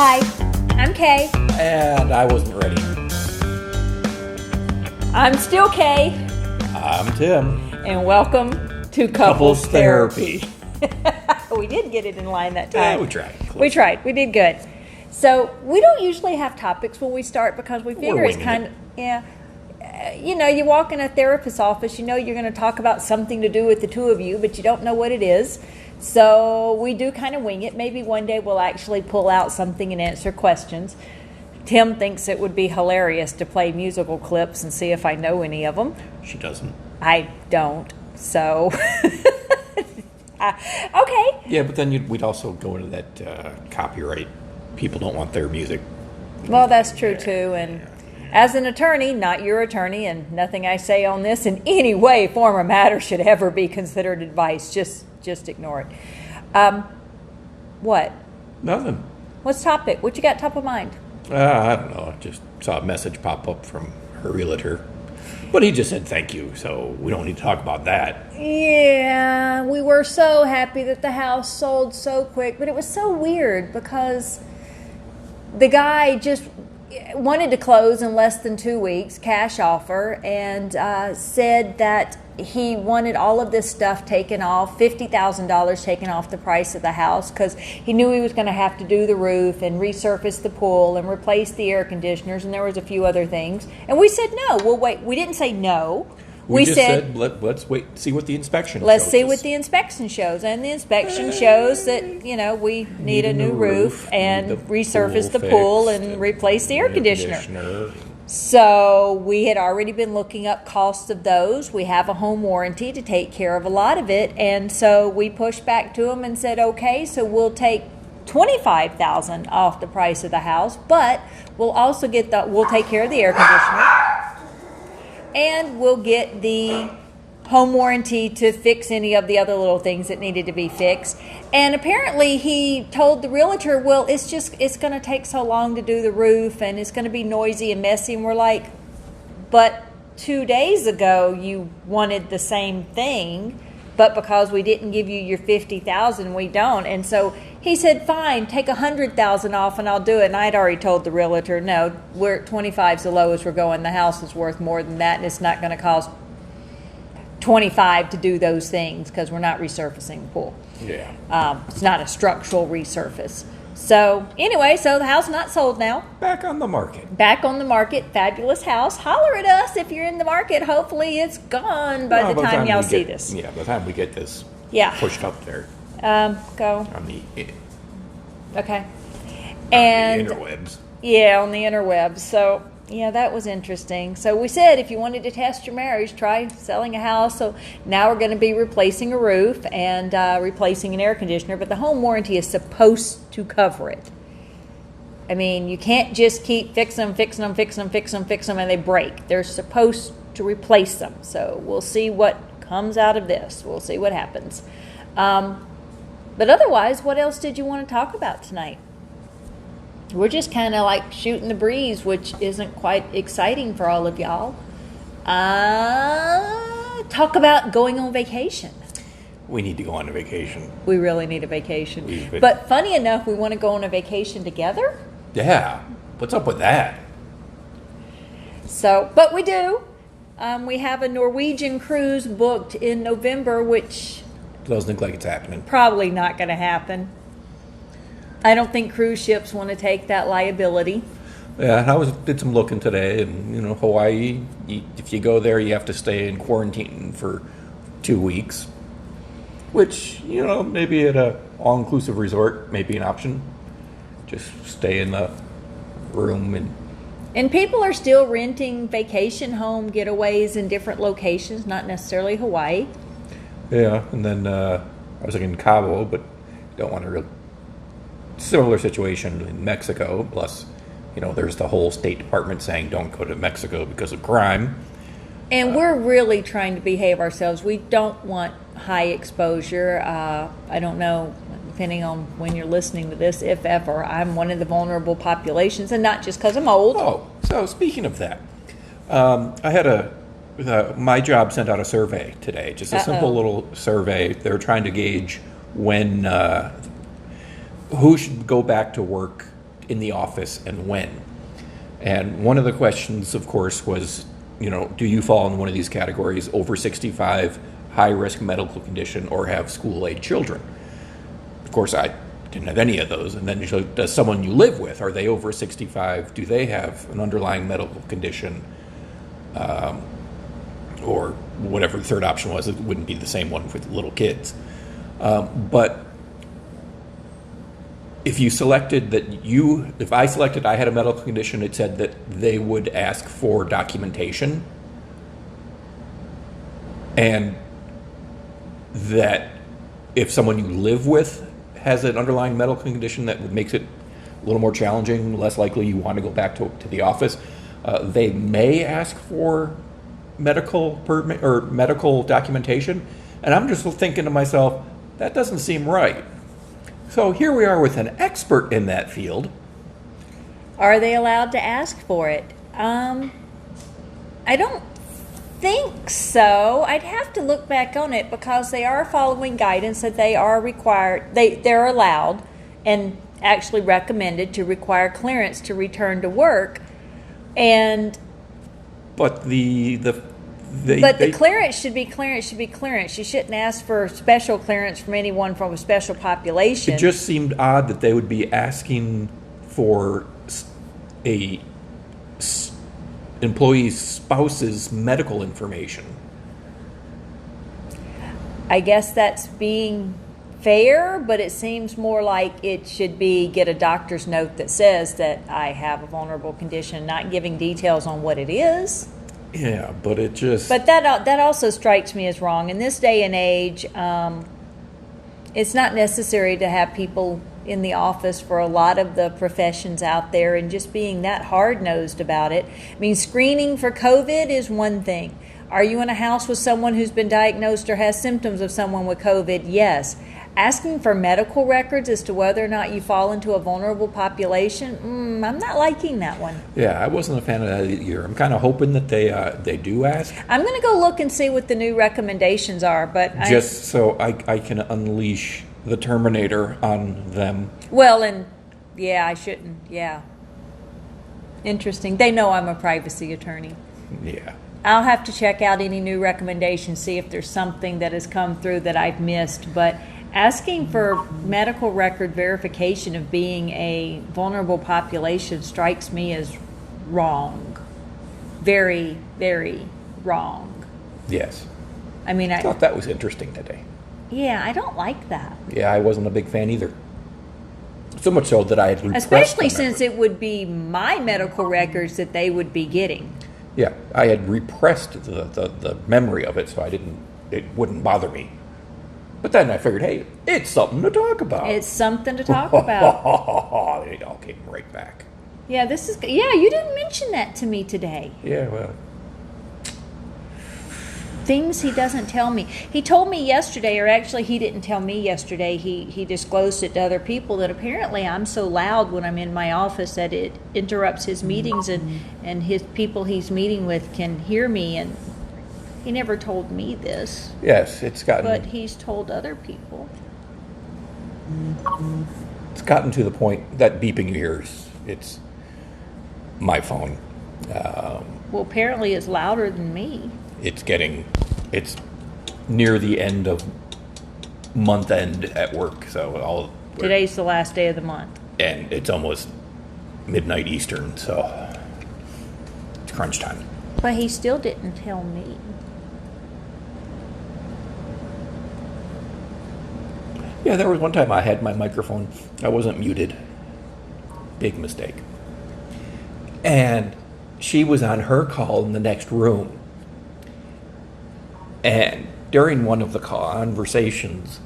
Hi, I'm Kay. And I wasn't ready. I'm still Kay. I'm Tim. And welcome to Couples Therapy. We did get it in line that time. Yeah, we tried. We tried. We did good. So we don't usually have topics when we start because we figure it's winging kind of, you walk in a therapist's office, you know you're going to talk about something to do with the two of you, but you don't know what it is. So we do kind of wing it. Maybe one day we'll actually pull out something and answer questions. Tim thinks it would be hilarious to play musical clips and see if I know any of them. She doesn't. I don't. So, okay. Yeah, but then we'd also go into that copyright. People don't want their music. Well, that's true too. And as an attorney, not your attorney, and nothing I say on this in any way, form, or matter should ever be considered advice. Just ignore it. What? Nothing. What's topic? What you got top of mind? I don't know. I just saw a message pop up from her realtor. But he just said thank you, so we don't need to talk about that. Yeah, we were so happy that the house sold so quick, but it was so weird because the guy just wanted to close in less than 2 weeks, cash offer, and said that he wanted all of this stuff taken off, $50,000 taken off the price of the house because he knew he was going to have to do the roof and resurface the pool and replace the air conditioners, and there was a few other things. And we said, no, we'll wait. We didn't say no. We just said let's wait, see what the inspection shows. Let's see what the inspection shows. And the inspection shows that, we need a new roof and resurface the pool and replace the air conditioner. So we had already been looking up costs of those. We have a home warranty to take care of a lot of it. And so we pushed back to them and said, okay, so we'll take $25,000 off the price of the house, but we'll also we'll take care of the air conditioner and we'll get the home warranty to fix any of the other little things that needed to be fixed. And apparently he told the realtor, well, it's going to take so long to do the roof and it's going to be noisy and messy. And we're like, but 2 days ago you wanted the same thing, but because we didn't give you your $50,000, we don't. And so he said, fine, take $100,000 off and I'll do it. And I'd already told the realtor, no, we're at 25's the lowest we're going. The house is worth more than that and it's not going to cost 25 to do those things because we're not resurfacing the pool. Yeah. It's not a structural resurface. So anyway, the house not sold now. Back on the market. Back on the market. Fabulous house. Holler at us if you're in the market. Hopefully it's gone by the time y'all see this. Yeah, by the time we get this pushed up there. Go. On the okay. And the interwebs. Yeah, on the interwebs. So yeah, that was interesting. So we said if you wanted to test your marriage, try selling a house. So now we're going to be replacing a roof and replacing an air conditioner, but the home warranty is supposed to cover it. I mean, you can't just keep fixing them, and they break. They're supposed to replace them. So we'll see what comes out of this. We'll see what happens. But otherwise, what else did you want to talk about tonight? We're just kind of like shooting the breeze, which isn't quite exciting for all of y'all. Talk about going on vacation. We need to go on a vacation. We really need a vacation. But funny enough, we want to go on a vacation together. Yeah. What's up with that? So, but we do. We have a Norwegian cruise booked in November, which Doesn't look like it's happening. Probably not going to happen. I don't think cruise ships want to take that liability. Yeah, did some looking today, and Hawaii. If you go there, you have to stay in quarantine for 2 weeks, which maybe at a all-inclusive resort may be an option. Just stay in the room and people are still renting vacation home getaways in different locations, not necessarily Hawaii. Yeah, and then I was thinking Cabo, but don't want to really. Similar situation in Mexico, plus, there's the whole State Department saying don't go to Mexico because of crime. And we're really trying to behave ourselves. We don't want high exposure. I don't know, depending on when you're listening to this, if ever. I'm one of the vulnerable populations, and not just because I'm old. Oh, so speaking of that, I had my job sent out a survey today, just a simple little survey. They were trying to gauge when who should go back to work in the office and when. And one of the questions, of course, was, do you fall in one of these categories, over 65, high-risk medical condition, or have school-age children? Of course, I didn't have any of those. And then does someone you live with, are they over 65? Do they have an underlying medical condition? Or whatever the third option was. It wouldn't be the same one with little kids. But if you selected if I selected I had a medical condition, it said that they would ask for documentation. And that if someone you live with has an underlying medical condition that makes it a little more challenging, less likely you want to go back to the office, they may ask for medical permit or medical documentation. And I'm just thinking to myself, that doesn't seem right. So here we are with an expert in that field. Are they allowed to ask for it? I don't think so. I'd have to look back on it because they are following guidance that they are required, they're allowed and actually recommended to require clearance to return to work. But the clearance should be clearance. You shouldn't ask for special clearance from anyone from a special population. It just seemed odd that they would be asking for a employee's spouse's medical information. I guess that's being fair, but it seems more like it should be get a doctor's note that says that I have a vulnerable condition, not giving details on what it is. Yeah, but it just... But that also strikes me as wrong. In this day and age, it's not necessary to have people in the office for a lot of the professions out there and just being that hard-nosed about it. I mean, screening for COVID is one thing. Are you in a house with someone who's been diagnosed or has symptoms of someone with COVID? Yes. Asking for medical records as to whether or not you fall into a vulnerable population, I'm not liking that one. Yeah, I wasn't a fan of that either. I'm kind of hoping that they do ask. I'm going to go look and see what the new recommendations are, but so I can unleash the Terminator on them. Well, and yeah, I shouldn't. Yeah, interesting. They know I'm a privacy attorney. Yeah. I'll have to check out any new recommendations, see if there's something that has come through that I've missed, but asking for medical record verification of being a vulnerable population strikes me as wrong. Very, very wrong. Yes. I mean, I thought that was interesting today. Yeah, I don't like that. Yeah, I wasn't a big fan either. So much so that I had repressed especially since it would be my medical records that they would be getting. Yeah, I had repressed the memory of it, so it wouldn't bother me. But then I figured, hey, it's something to talk about. It's something to talk about. It all came right back. Yeah, you didn't mention that to me today. Yeah, well. Things he doesn't tell me. He told me yesterday, or actually he didn't tell me yesterday, he disclosed it to other people that apparently I'm so loud when I'm in my office that it interrupts his meetings and his people he's meeting with can hear me, and he never told me this. Yes, it's gotten... But he's told other people. It's gotten to the point that beeping you hear, it's my phone. Well, apparently it's louder than me. It's near the end of month end at work, so today's the last day of the month. And it's almost midnight Eastern, so it's crunch time. But he still didn't tell me. Yeah, there was one time I had my microphone, I wasn't muted. Big mistake. And she was on her call in the next room. And during one of the conversations,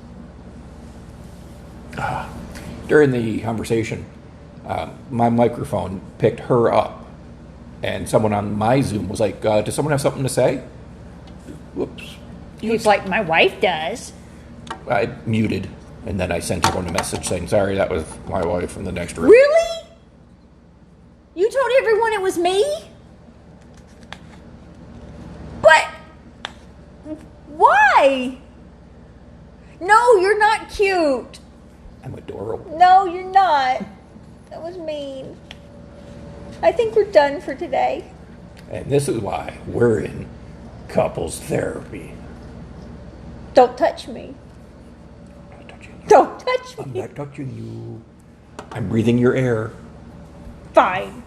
my microphone picked her up. And someone on my Zoom was like, does someone have something to say? Whoops. He's like, my wife does. I muted, and then I sent everyone a message saying, sorry, that was my wife from the next room. Really? You told everyone it was me? But why? No, you're not cute. I'm adorable. No, you're not. That was mean. I think we're done for today. And this is why we're in couples therapy. Don't touch me. I'm not touching you. Don't touch I'm me. not touching you. I'm breathing your air. Fine.